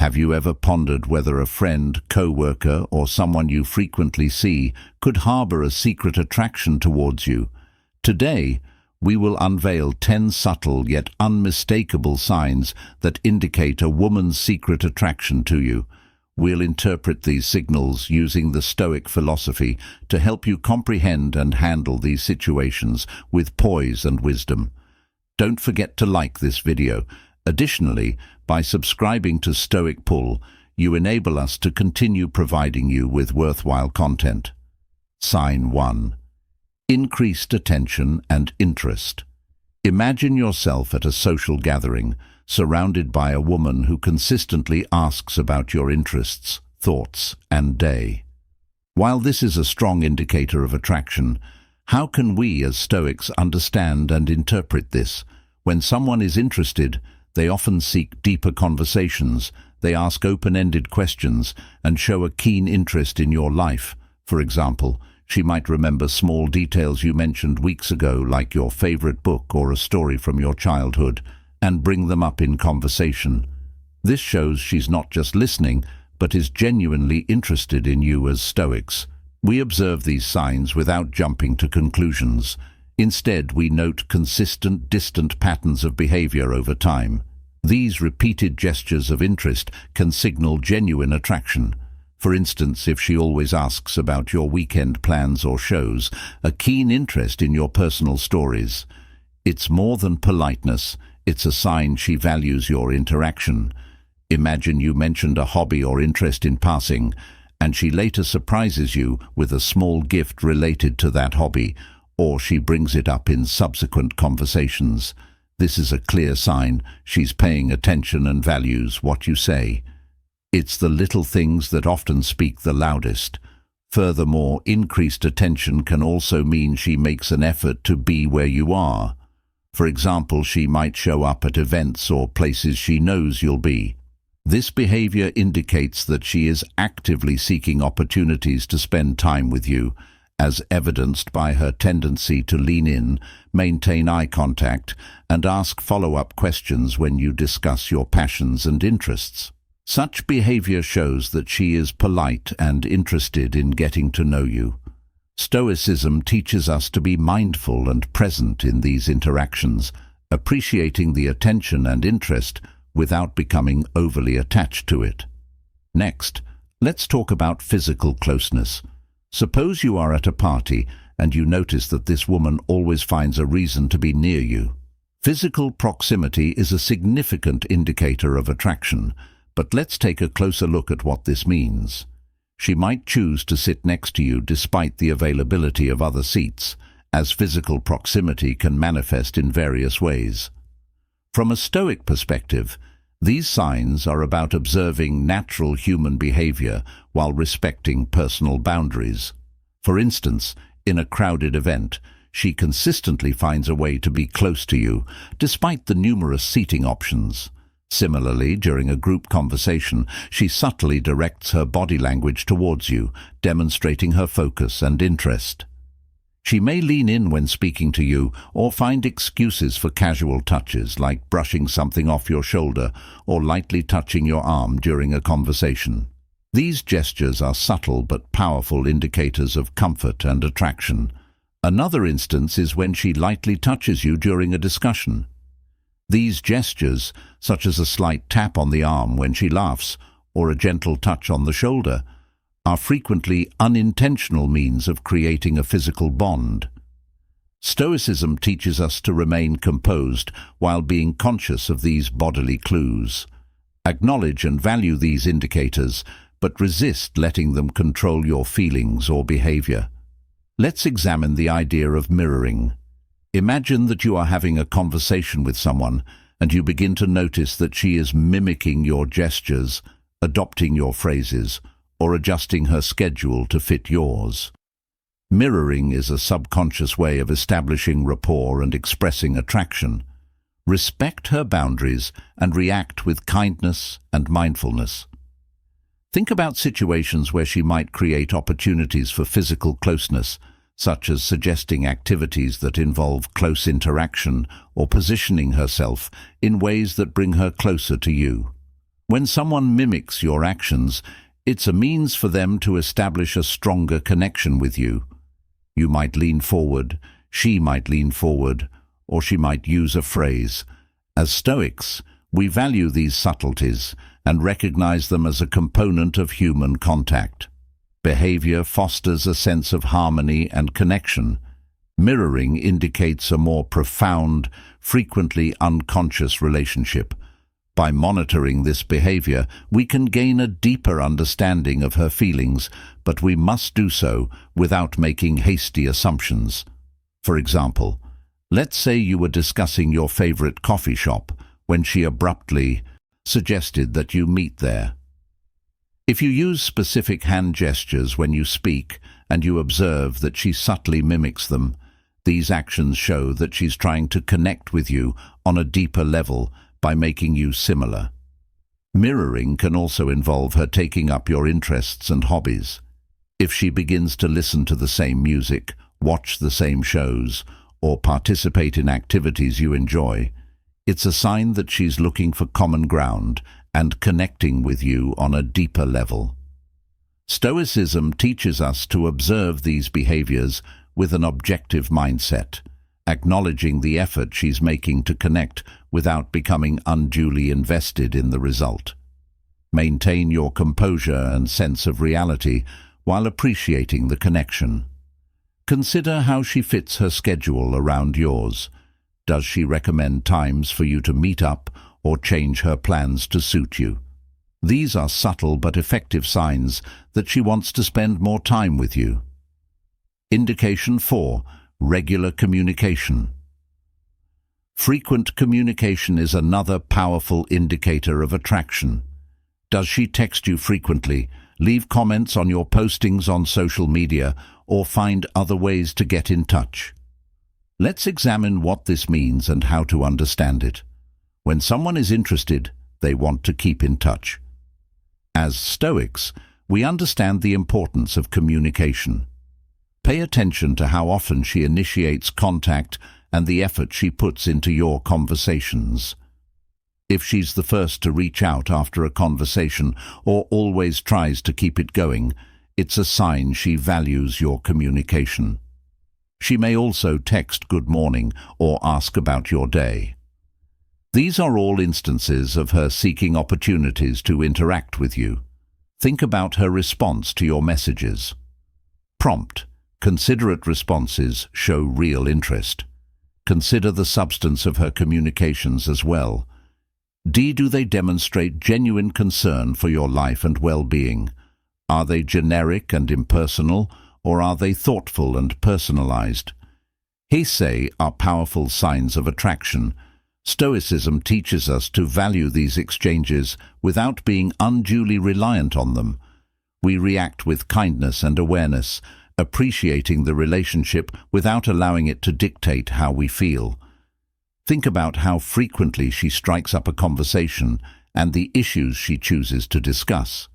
Have you ever pondered whether a friend, co-worker, or someone you frequently see could harbor a secret attraction towards you? Today, we will unveil 10 subtle yet unmistakable signs that indicate a woman's secret attraction to you. We'll interpret these signals using the Stoic philosophy to help you comprehend and handle these situations with poise and wisdom. Don't forget to like this video. Additionally, by subscribing to Stoic Pull, you enable us to continue providing you with worthwhile content. Sign 1. Increased attention and interest. Imagine yourself at a social gathering, surrounded by a woman who consistently asks about your interests, thoughts, and day. While this is a strong indicator of attraction, how can we as Stoics understand and interpret this? When someone is interested, they often seek deeper conversations, they ask open-ended questions, and show a keen interest in your life. For example, she might remember small details you mentioned weeks ago, like your favorite book or a story from your childhood, and bring them up in conversation. This shows she's not just listening, but is genuinely interested in you as Stoics. We observe these signs without jumping to conclusions. Instead, we note consistent, distant patterns of behavior over time. These repeated gestures of interest can signal genuine attraction. For instance, if she always asks about your weekend plans or shows, a keen interest in your personal stories. It's more than politeness, it's a sign she values your interaction. Imagine you mentioned a hobby or interest in passing, and she later surprises you with a small gift related to that hobby, or she brings it up in subsequent conversations. This is a clear sign she's paying attention and values what you say. It's the little things that often speak the loudest. Furthermore, increased attention can also mean she makes an effort to be where you are. For example, she might show up at events or places she knows you'll be. This behavior indicates that she is actively seeking opportunities to spend time with you, as evidenced by her tendency to lean in, maintain eye contact, and ask follow-up questions when you discuss your passions and interests. Such behavior shows that she is polite and interested in getting to know you. Stoicism teaches us to be mindful and present in these interactions, appreciating the attention and interest without becoming overly attached to it. Next, let's talk about physical closeness. Suppose you are at a party and you notice that this woman always finds a reason to be near you. Physical proximity is a significant indicator of attraction, but let's take a closer look at what this means. She might choose to sit next to you despite the availability of other seats, as physical proximity can manifest in various ways. From a Stoic perspective, these signs are about observing natural human behavior while respecting personal boundaries. For instance, in a crowded event, she consistently finds a way to be close to you, despite the numerous seating options. Similarly, during a group conversation, she subtly directs her body language towards you, demonstrating her focus and interest. She may lean in when speaking to you or find excuses for casual touches, like brushing something off your shoulder or lightly touching your arm during a conversation. These gestures are subtle but powerful indicators of comfort and attraction. Another instance is when she lightly touches you during a discussion. These gestures, such as a slight tap on the arm when she laughs or a gentle touch on the shoulder, are frequently unintentional means of creating a physical bond. Stoicism teaches us to remain composed while being conscious of these bodily clues. Acknowledge and value these indicators, but resist letting them control your feelings or behavior. Let's examine the idea of mirroring. Imagine that you are having a conversation with someone and you begin to notice that she is mimicking your gestures, adopting your phrases, or adjusting her schedule to fit yours. Mirroring is a subconscious way of establishing rapport and expressing attraction. Respect her boundaries and react with kindness and mindfulness. Think about situations where she might create opportunities for physical closeness, such as suggesting activities that involve close interaction or positioning herself in ways that bring her closer to you. When someone mimics your actions, it's a means for them to establish a stronger connection with you. You might lean forward, she might lean forward, or she might use a phrase. As Stoics, we value these subtleties and recognize them as a component of human contact. Behavior fosters a sense of harmony and connection. Mirroring indicates a more profound, frequently unconscious relationship. By monitoring this behavior, we can gain a deeper understanding of her feelings, but we must do so without making hasty assumptions. For example, let's say you were discussing your favorite coffee shop when she abruptly suggested that you meet there. If you use specific hand gestures when you speak and you observe that she subtly mimics them, these actions show that she's trying to connect with you on a deeper level by making you similar. Mirroring can also involve her taking up your interests and hobbies. If she begins to listen to the same music, watch the same shows, or participate in activities you enjoy, it's a sign that she's looking for common ground and connecting with you on a deeper level. Stoicism teaches us to observe these behaviors with an objective mindset, acknowledging the effort she's making to connect without becoming unduly invested in the result. Maintain your composure and sense of reality while appreciating the connection. Consider how she fits her schedule around yours. Does she recommend times for you to meet up or change her plans to suit you? These are subtle but effective signs that she wants to spend more time with you. Indication 4. Regular communication. Frequent communication is another powerful indicator of attraction. Does she text you frequently, leave comments on your postings on social media, or find other ways to get in touch? Let's examine what this means and how to understand it. When someone is interested, they want to keep in touch. As Stoics, we understand the importance of communication. Pay attention to how often she initiates contact and the effort she puts into your conversations. If she's the first to reach out after a conversation or always tries to keep it going, it's a sign she values your communication. She may also text good morning or ask about your day. These are all instances of her seeking opportunities to interact with you. Think about her response to your messages. Prompt. Considerate responses show real interest. Consider the substance of her communications as well. Do they demonstrate genuine concern for your life and well-being? Are they generic and impersonal, or are they thoughtful and personalized? Heisei are powerful signs of attraction. Stoicism teaches us to value these exchanges without being unduly reliant on them. We react with kindness and awareness, appreciating the relationship without allowing it to dictate how we feel. Think about how frequently she strikes up a conversation and the issues she chooses to discuss.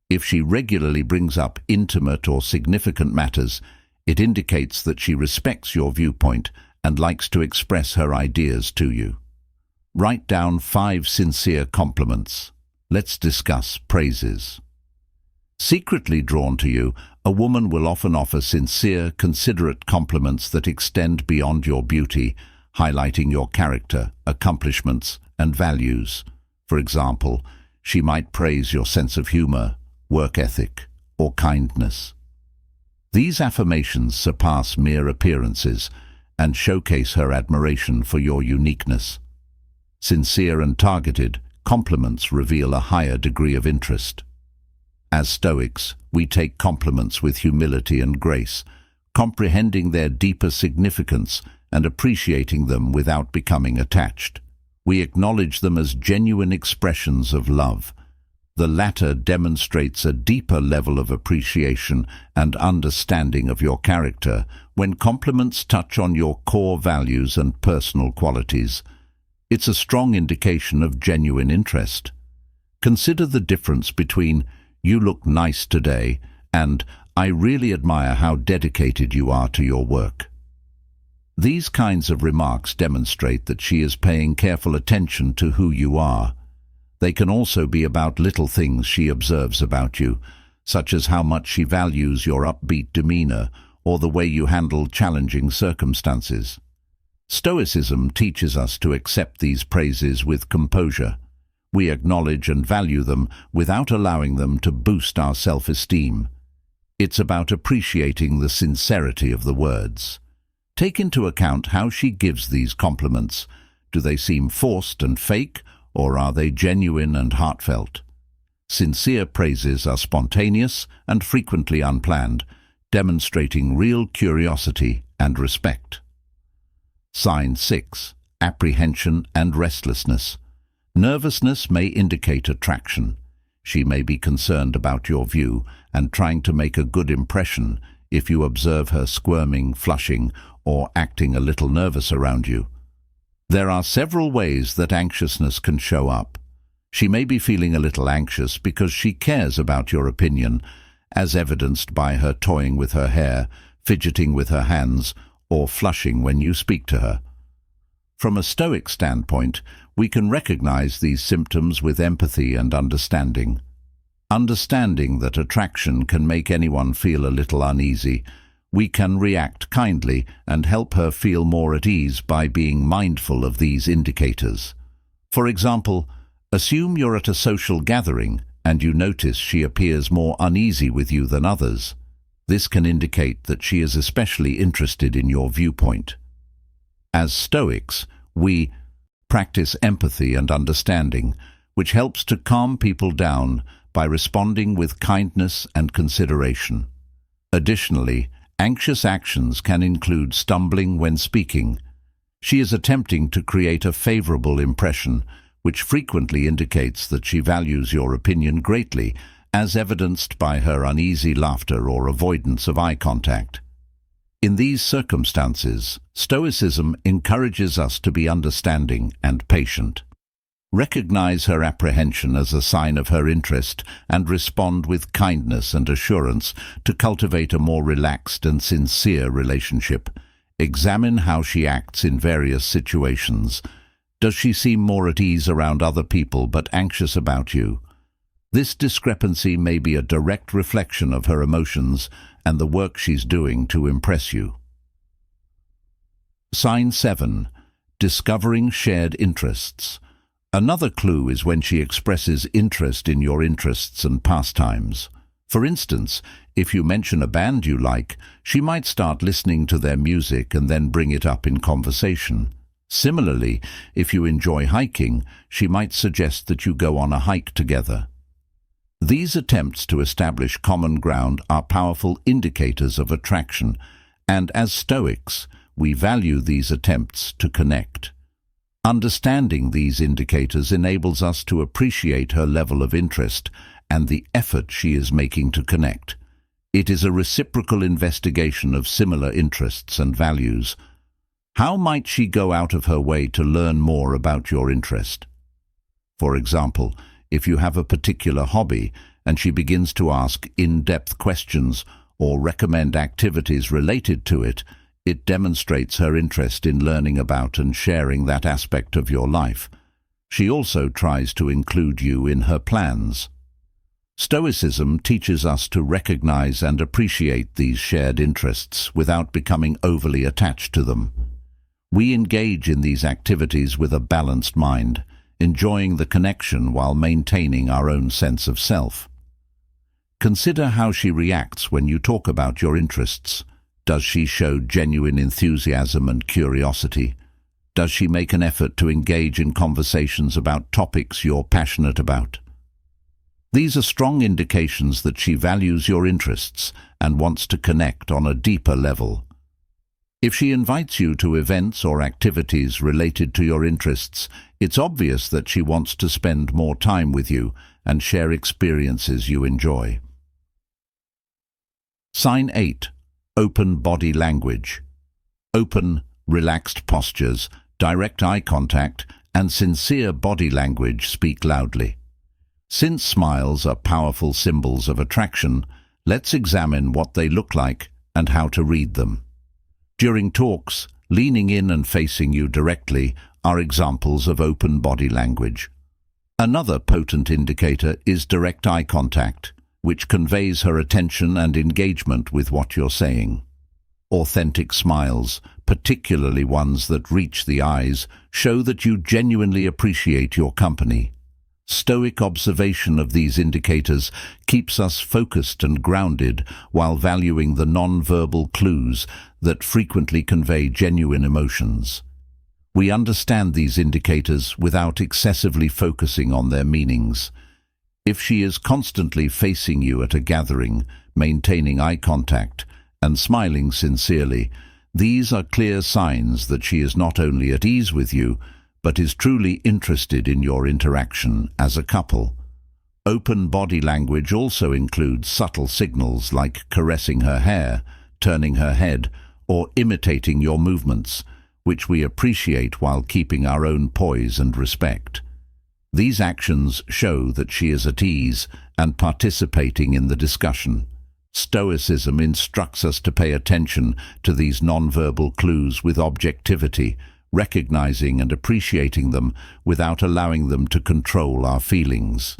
If she regularly brings up intimate or significant matters, it indicates that she respects your viewpoint and likes to express her ideas to you. Write down 5 sincere compliments. Let's discuss praises. Secretly drawn to you, a woman will often offer sincere, considerate compliments that extend beyond your beauty, highlighting your character, accomplishments, and values. For example, she might praise your sense of humor, work ethic, or kindness. These affirmations surpass mere appearances and showcase her admiration for your uniqueness. Sincere and targeted, compliments reveal a higher degree of interest. As Stoics, we take compliments with humility and grace, comprehending their deeper significance and appreciating them without becoming attached. We acknowledge them as genuine expressions of love. The latter demonstrates a deeper level of appreciation and understanding of your character when compliments touch on your core values and personal qualities. It's a strong indication of genuine interest. Consider the difference between "you look nice today" and "I really admire how dedicated you are to your work." These kinds of remarks demonstrate that she is paying careful attention to who you are. They can also be about little things she observes about you, such as how much she values your upbeat demeanor or the way you handle challenging circumstances. Stoicism teaches us to accept these praises with composure. We acknowledge and value them without allowing them to boost our self-esteem. It's about appreciating the sincerity of the words. Take into account how she gives these compliments. Do they seem forced and fake, or are they genuine and heartfelt? Sincere praises are spontaneous and frequently unplanned, demonstrating real curiosity and respect. Sign 6. Apprehension and restlessness. Nervousness may indicate attraction. She may be concerned about your view and trying to make a good impression if you observe her squirming, flushing, or acting a little nervous around you. There are several ways that anxiousness can show up. She may be feeling a little anxious because she cares about your opinion, as evidenced by her toying with her hair, fidgeting with her hands, or flushing when you speak to her. From a Stoic standpoint, we can recognize these symptoms with empathy and understanding. Understanding that attraction can make anyone feel a little uneasy, we can react kindly and help her feel more at ease by being mindful of these indicators. For example, assume you're at a social gathering and you notice she appears more uneasy with you than others. This can indicate that she is especially interested in your viewpoint. As Stoics, we practice empathy and understanding, which helps to calm people down by responding with kindness and consideration. Additionally, anxious actions can include stumbling when speaking. She is attempting to create a favorable impression, which frequently indicates that she values your opinion greatly, as evidenced by her uneasy laughter or avoidance of eye contact. In these circumstances, Stoicism encourages us to be understanding and patient. Recognize her apprehension as a sign of her interest and respond with kindness and assurance to cultivate a more relaxed and sincere relationship. Examine how she acts in various situations. Does she seem more at ease around other people but anxious about you? This discrepancy may be a direct reflection of her emotions and the work she's doing to impress you. Sign 7. Discovering shared interests. Another clue is when she expresses interest in your interests and pastimes. For instance, if you mention a band you like, she might start listening to their music and then bring it up in conversation. Similarly, if you enjoy hiking, she might suggest that you go on a hike together. These attempts to establish common ground are powerful indicators of attraction, and as Stoics, we value these attempts to connect. Understanding these indicators enables us to appreciate her level of interest and the effort she is making to connect. It is a reciprocal investigation of similar interests and values. How might she go out of her way to learn more about your interest? For example, if you have a particular hobby and she begins to ask in-depth questions or recommend activities related to it, it demonstrates her interest in learning about and sharing that aspect of your life. She also tries to include you in her plans. Stoicism teaches us to recognize and appreciate these shared interests without becoming overly attached to them. We engage in these activities with a balanced mind, enjoying the connection while maintaining our own sense of self. Consider how she reacts when you talk about your interests. Does she show genuine enthusiasm and curiosity? Does she make an effort to engage in conversations about topics you're passionate about? These are strong indications that she values your interests and wants to connect on a deeper level. If she invites you to events or activities related to your interests, it's obvious that she wants to spend more time with you and share experiences you enjoy. Sign 8. Open body language. Open, relaxed postures, direct eye contact, and sincere body language speak loudly. Since smiles are powerful symbols of attraction, let's examine what they look like and how to read them. During talks, leaning in and facing you directly are examples of open body language. Another potent indicator is direct eye contact, which conveys her attention and engagement with what you're saying. Authentic smiles, particularly ones that reach the eyes, show that you genuinely appreciate your company. Stoic observation of these indicators keeps us focused and grounded while valuing the non-verbal clues that frequently convey genuine emotions. We understand these indicators without excessively focusing on their meanings. If she is constantly facing you at a gathering, maintaining eye contact, and smiling sincerely, these are clear signs that she is not only at ease with you, but is truly interested in your interaction as a couple. Open body language also includes subtle signals like caressing her hair, turning her head, or imitating your movements, which we appreciate while keeping our own poise and respect. These actions show that she is at ease and participating in the discussion. Stoicism instructs us to pay attention to these nonverbal clues with objectivity, recognizing and appreciating them without allowing them to control our feelings.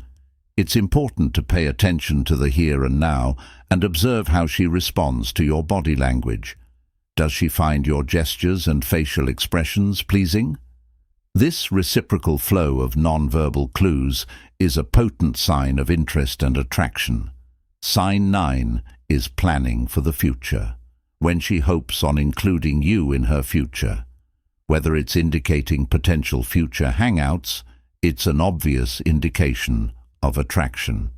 It's important to pay attention to the here and now and observe how she responds to your body language. Does she find your gestures and facial expressions pleasing? This reciprocal flow of nonverbal clues is a potent sign of interest and attraction. Sign 9 is planning for the future, when she hopes on including you in her future. Whether it's indicating potential future hangouts, it's an obvious indication of attraction.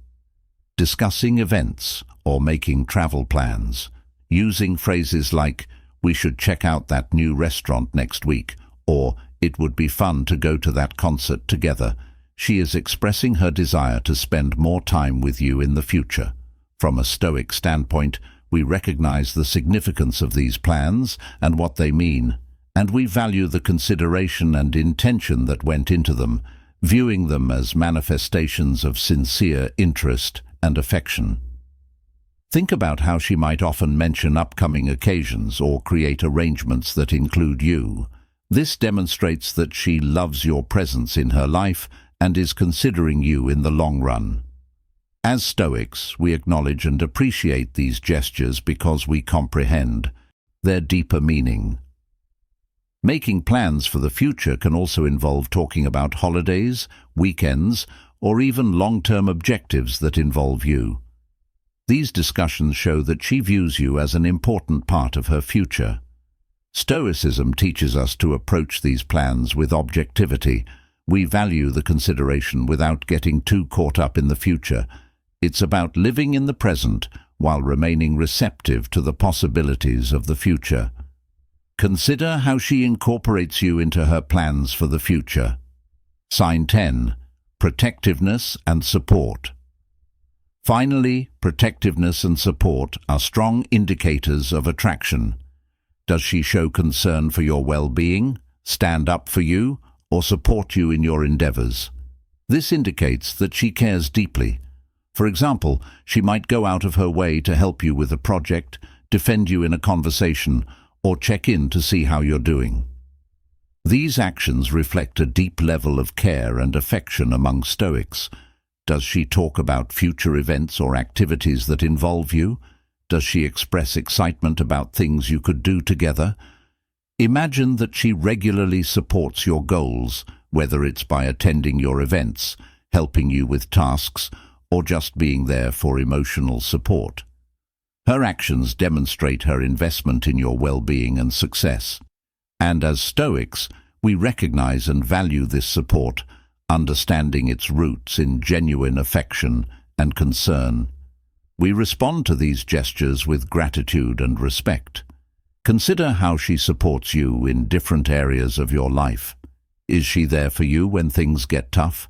Discussing events or making travel plans, using phrases like, "We should check out that new restaurant next week," or "It would be fun to go to that concert together," she is expressing her desire to spend more time with you in the future. From a Stoic standpoint, we recognize the significance of these plans and what they mean, and we value the consideration and intention that went into them, viewing them as manifestations of sincere interest and affection. Think about how she might often mention upcoming occasions or create arrangements that include you. This demonstrates that she loves your presence in her life and is considering you in the long run. As Stoics, we acknowledge and appreciate these gestures because we comprehend their deeper meaning. Making plans for the future can also involve talking about holidays, weekends, or even long-term objectives that involve you. These discussions show that she views you as an important part of her future. Stoicism teaches us to approach these plans with objectivity. We value the consideration without getting too caught up in the future. It's about living in the present while remaining receptive to the possibilities of the future. Consider how she incorporates you into her plans for the future. Sign 10. Protectiveness and support. Finally, protectiveness and support are strong indicators of attraction. Does she show concern for your well-being, stand up for you, or support you in your endeavors? This indicates that she cares deeply. For example, she might go out of her way to help you with a project, defend you in a conversation, or check in to see how you're doing. These actions reflect a deep level of care and affection among Stoics. Does she talk about future events or activities that involve you? Does she express excitement about things you could do together? Imagine that she regularly supports your goals, whether it's by attending your events, helping you with tasks, or just being there for emotional support. Her actions demonstrate her investment in your well-being and success. And as Stoics, we recognize and value this support, understanding its roots in genuine affection and concern. We respond to these gestures with gratitude and respect. Consider how she supports you in different areas of your life. Is she there for you when things get tough?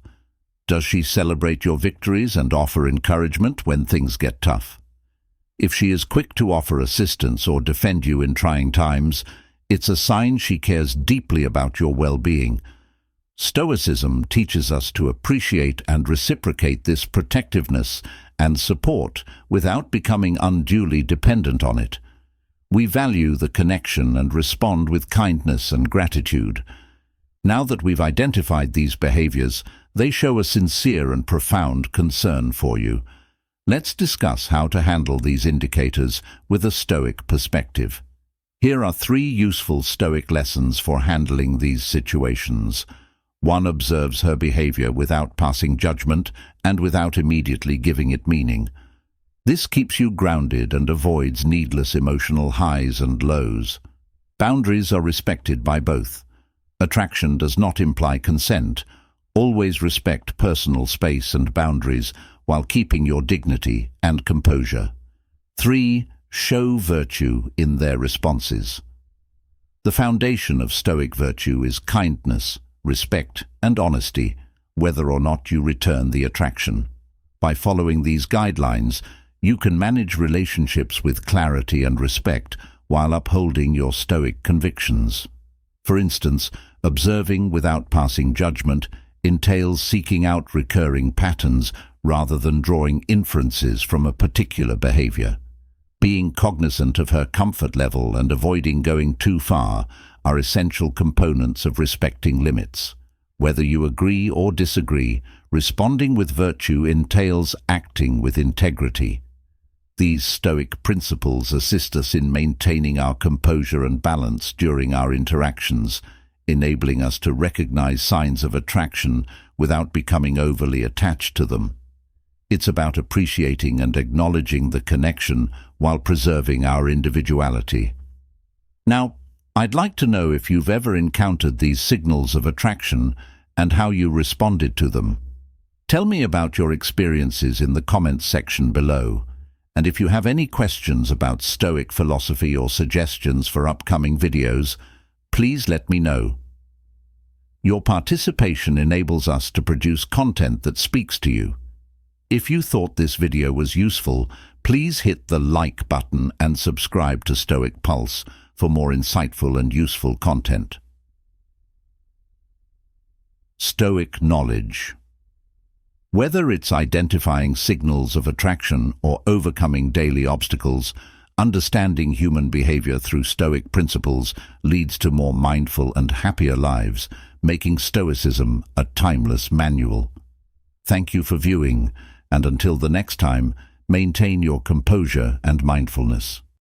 Does she celebrate your victories and offer encouragement when things get tough? If she is quick to offer assistance or defend you in trying times, it's a sign she cares deeply about your well-being. Stoicism teaches us to appreciate and reciprocate this protectiveness and support without becoming unduly dependent on it. We value the connection and respond with kindness and gratitude. Now that we've identified these behaviors, They show a sincere and profound concern for you. Let's discuss how to handle these indicators with a Stoic perspective. Here are 3 useful Stoic lessons for handling these situations. 1 observes her behavior without passing judgment and without immediately giving it meaning. This keeps you grounded and avoids needless emotional highs and lows. Boundaries are respected by both. Attraction does not imply consent. Always respect personal space and boundaries while keeping your dignity and composure. 3. Show virtue in their responses. The foundation of Stoic virtue is kindness, respect, and honesty, whether or not you return the attraction. By following these guidelines, you can manage relationships with clarity and respect while upholding your Stoic convictions. For instance, observing without passing judgment entails seeking out recurring patterns rather than drawing inferences from a particular behavior. Being cognizant of her comfort level and avoiding going too far are essential components of respecting limits. Whether you agree or disagree, responding with virtue entails acting with integrity. These Stoic principles assist us in maintaining our composure and balance during our interactions, enabling us to recognize signs of attraction without becoming overly attached to them. It's about appreciating and acknowledging the connection while preserving our individuality. Now, I'd like to know if you've ever encountered these signals of attraction and how you responded to them. Tell me about your experiences in the comments section below. And if you have any questions about Stoic philosophy or suggestions for upcoming videos, please let me know. Your participation enables us to produce content that speaks to you. If you thought this video was useful, please hit the like button and subscribe to Stoic Pulse for more insightful and useful content. Stoic knowledge. Whether it's identifying signals of attraction or overcoming daily obstacles, understanding human behavior through Stoic principles leads to more mindful and happier lives, making Stoicism a timeless manual. Thank you for viewing, and until the next time, maintain your composure and mindfulness.